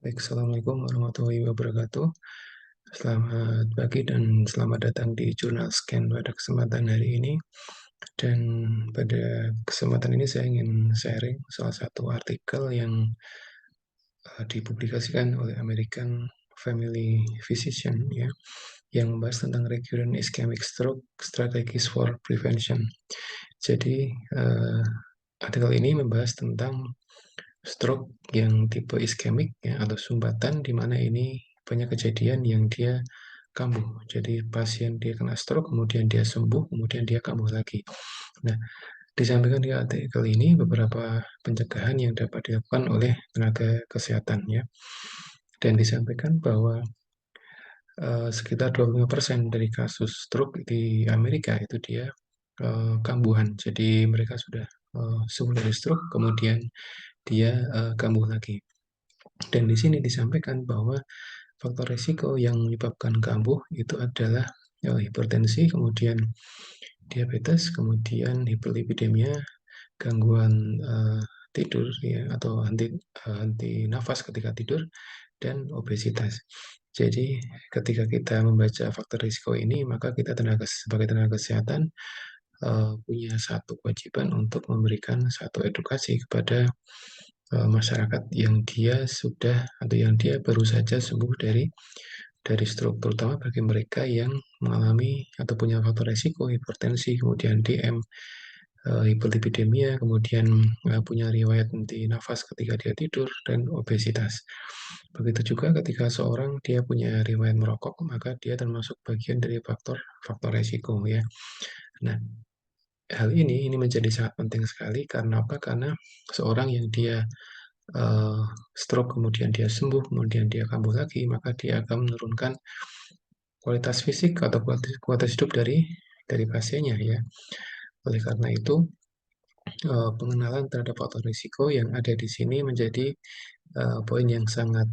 Baik, Assalamualaikum warahmatullahi wabarakatuh. Selamat pagi dan selamat datang di Jurnal Scan pada kesempatan hari ini. Dan pada kesempatan ini saya ingin sharing salah satu artikel yang dipublikasikan oleh American Family Physician ya, yang membahas tentang recurrent ischemic stroke strategies for prevention. Jadi artikel ini membahas tentang stroke yang tipe iskemik ya, atau sumbatan, di mana ini banyak kejadian yang dia kambuh. Jadi pasien dia kena stroke, kemudian dia sembuh, kemudian dia kambuh lagi. Nah, disampaikan di artikel ini beberapa pencegahan yang dapat dilakukan oleh tenaga kesehatan ya. Dan disampaikan bahwa sekitar 25% dari kasus stroke di Amerika itu dia kambuhan. Jadi mereka sudah sembuh dari stroke, kemudian dia kambuh lagi. Dan di sini disampaikan bahwa faktor risiko yang menyebabkan kambuh itu adalah hipertensi, kemudian diabetes, kemudian hiperlipidemia, gangguan tidur ya, atau henti nafas ketika tidur, dan obesitas. Jadi ketika kita membaca faktor risiko ini, maka kita sebagai tenaga kesehatan punya satu kewajiban untuk memberikan satu edukasi kepada masyarakat yang dia sudah atau yang dia baru saja sembuh dari stroke, terutama bagi mereka yang mengalami atau punya faktor resiko hipertensi, kemudian DM, hiperlipidemia, kemudian punya riwayat henti nafas ketika dia tidur, dan obesitas. Begitu juga ketika seorang dia punya riwayat merokok, maka dia termasuk bagian dari faktor resiko ya. Nah, hal ini menjadi sangat penting sekali karena apa? Karena seorang yang dia stroke, kemudian dia sembuh, kemudian dia kambuh lagi, maka dia akan menurunkan kualitas fisik atau kualitas hidup dari pasiennya ya. Oleh karena itu, pengenalan terhadap faktor risiko yang ada di sini menjadi poin yang sangat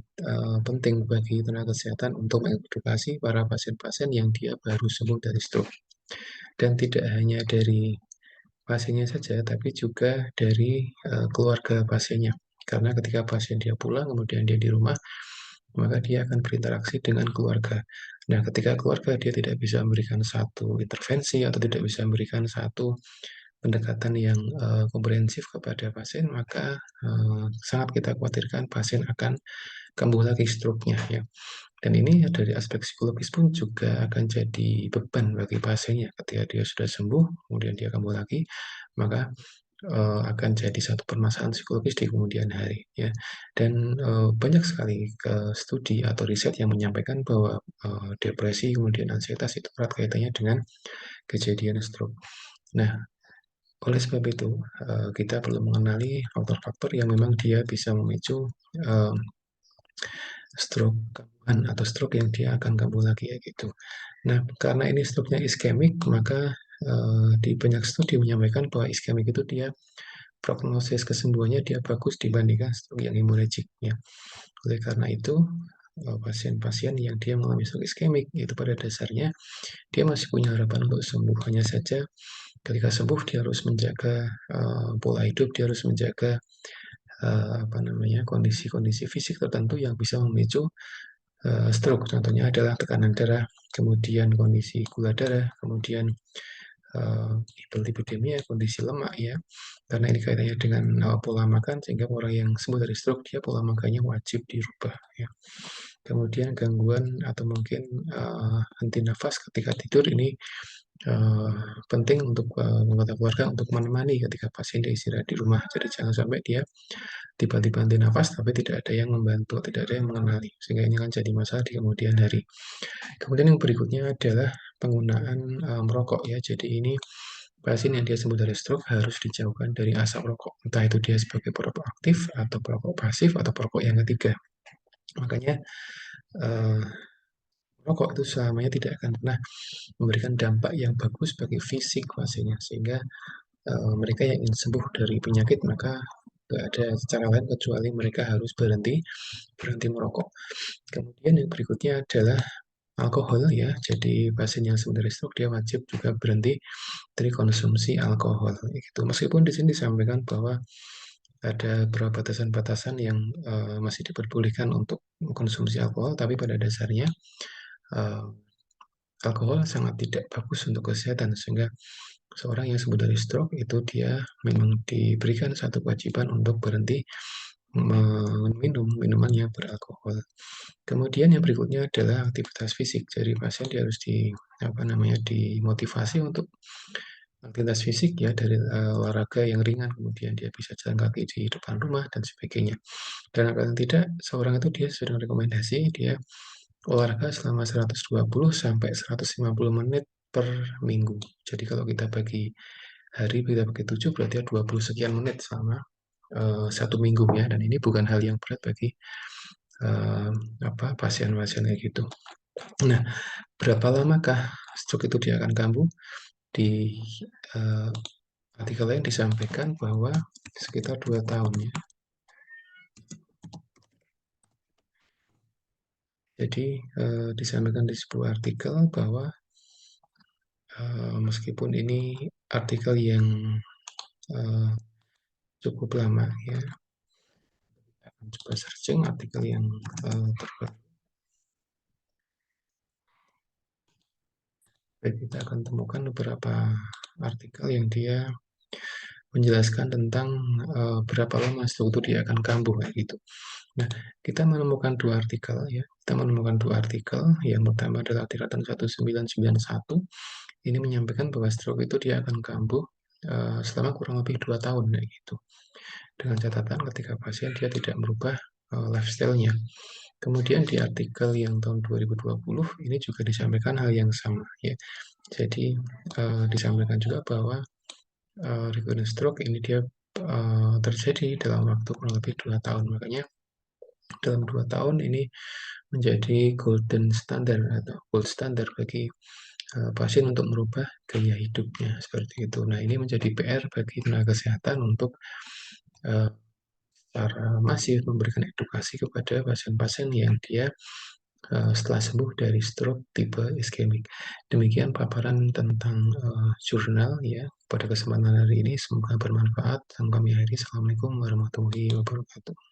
penting bagi tenaga kesehatan untuk mengedukasi para pasien-pasien yang dia baru sembuh dari stroke. Dan tidak hanya dari pasiennya saja, tapi juga dari keluarga pasiennya. Karena ketika pasien dia pulang, kemudian dia di rumah, maka dia akan berinteraksi dengan keluarga. Nah, ketika keluarga dia tidak bisa memberikan satu intervensi atau tidak bisa memberikan satu pendekatan yang komprehensif kepada pasien, maka sangat kita khawatirkan pasien akan kambuh lagi stroke-nya ya. Dan ini dari aspek psikologis pun juga akan jadi beban bagi pasiennya ketika dia sudah sembuh, kemudian dia kambuh lagi, maka akan jadi satu permasalahan psikologis di kemudian hari ya. Dan banyak sekali studi atau riset yang menyampaikan bahwa depresi kemudian ansietas itu erat kaitannya dengan kejadian stroke. Nah, oleh sebab itu kita perlu mengenali faktor-faktor yang memang dia bisa memicu uh, stroke kambuhan atau stroke yang dia akan kambuh lagi ya gitu. Nah, karena ini stroke-nya iskemik, maka di banyak studi menyampaikan bahwa iskemik itu dia prognosis kesembuhannya dia bagus dibandingkan stroke yang hemorrhagic ya. Oleh karena itu, pasien-pasien yang dia mengalami stroke iskemik itu pada dasarnya dia masih punya harapan untuk sembuh. Hanya saja ketika sembuh dia harus menjaga pola hidup, dia harus menjaga kondisi-kondisi fisik tertentu yang bisa memicu stroke. Contohnya adalah tekanan darah, kemudian kondisi gula darah, kemudian hiperlipidemia, kondisi lemak ya. Karena ini kaitannya dengan pola makan, sehingga orang yang sembuh dari stroke dia pola makannya wajib dirubah ya. Kemudian gangguan atau mungkin henti nafas ketika tidur ini penting untuk anggota keluarga untuk menemani ketika pasien dia istirahat di rumah. Jadi jangan sampai dia tiba-tiba henti nafas tapi tidak ada yang membantu, tidak ada yang mengenali, sehingga ini akan jadi masalah di kemudian hari. Kemudian yang berikutnya adalah penggunaan merokok ya. Jadi ini pasien yang dia sembuh dari stroke harus dijauhkan dari asap rokok, entah itu dia sebagai perokok aktif atau perokok pasif atau perokok yang ketiga. Makanya eh, rokok itu selamanya tidak akan pernah memberikan dampak yang bagus bagi fisik pasiennya, sehingga mereka yang ingin sembuh dari penyakit maka tidak ada cara lain kecuali mereka harus berhenti merokok. Kemudian yang berikutnya adalah alkohol ya. Jadi pasien yang sembuh dari stroke dia wajib juga berhenti dari konsumsi alkohol. Gitu. Meskipun di sini disampaikan bahwa ada beberapa batasan-batasan yang masih diperbolehkan untuk mengkonsumsi alkohol, tapi pada dasarnya eh, alkohol sangat tidak bagus untuk kesehatan, sehingga seorang yang sembuh dari stroke itu dia memang diberikan satu kewajiban untuk berhenti meminum minuman yang beralkohol. Kemudian yang berikutnya adalah aktivitas fisik. Jadi pasien dia harus dimotivasi untuk aktivitas fisik ya, dari olahraga yang ringan, kemudian dia bisa jalan kaki di depan rumah dan sebagainya. Dan kalau tidak, seorang itu dia sudah rekomendasi dia olahraga selama 120 sampai 150 menit per minggu. Jadi kalau kita bagi hari, kita bagi 7, berarti 20 sekian menit selama satu minggu ya. Dan ini bukan hal yang berat bagi uh, pasien-pasien kayak gitu. Nah, berapa lamakah stroke itu dia akan kambuh? Di uh, artikel lain disampaikan bahwa sekitar 2 tahun ya. Jadi disampaikan di sebuah artikel bahwa meskipun ini artikel yang uh, cukup lama ya, akan coba searching artikel yang terbaru. Baik, kita akan temukan beberapa artikel yang dia menjelaskan tentang berapa lama stroke itu dia akan kambuh kayak gitu. Nah, kita menemukan dua artikel ya. Kita menemukan dua artikel. Yang pertama adalah artikel 1991. Ini menyampaikan bahwa stroke itu dia akan kambuh selama kurang lebih 2 tahun kayak gitu. Dengan catatan ketika pasien dia tidak merubah lifestyle-nya. Kemudian di artikel yang tahun 2020 ini juga disampaikan hal yang sama ya. Jadi disampaikan juga bahwa recurrent stroke ini dia terjadi dalam waktu kurang lebih 2 tahun. Makanya dalam 2 tahun ini menjadi golden standard atau gold standard bagi pasien untuk merubah gaya hidupnya seperti itu. Nah, ini menjadi PR bagi tenaga kesehatan untuk secara masif memberikan edukasi kepada pasien-pasien yang dia setelah sembuh dari stroke tipe iskemik. Demikian paparan tentang jurnal ya pada kesempatan hari ini. Semoga bermanfaat. Sampai kami akhiri. Assalamualaikum warahmatullahi wabarakatuh.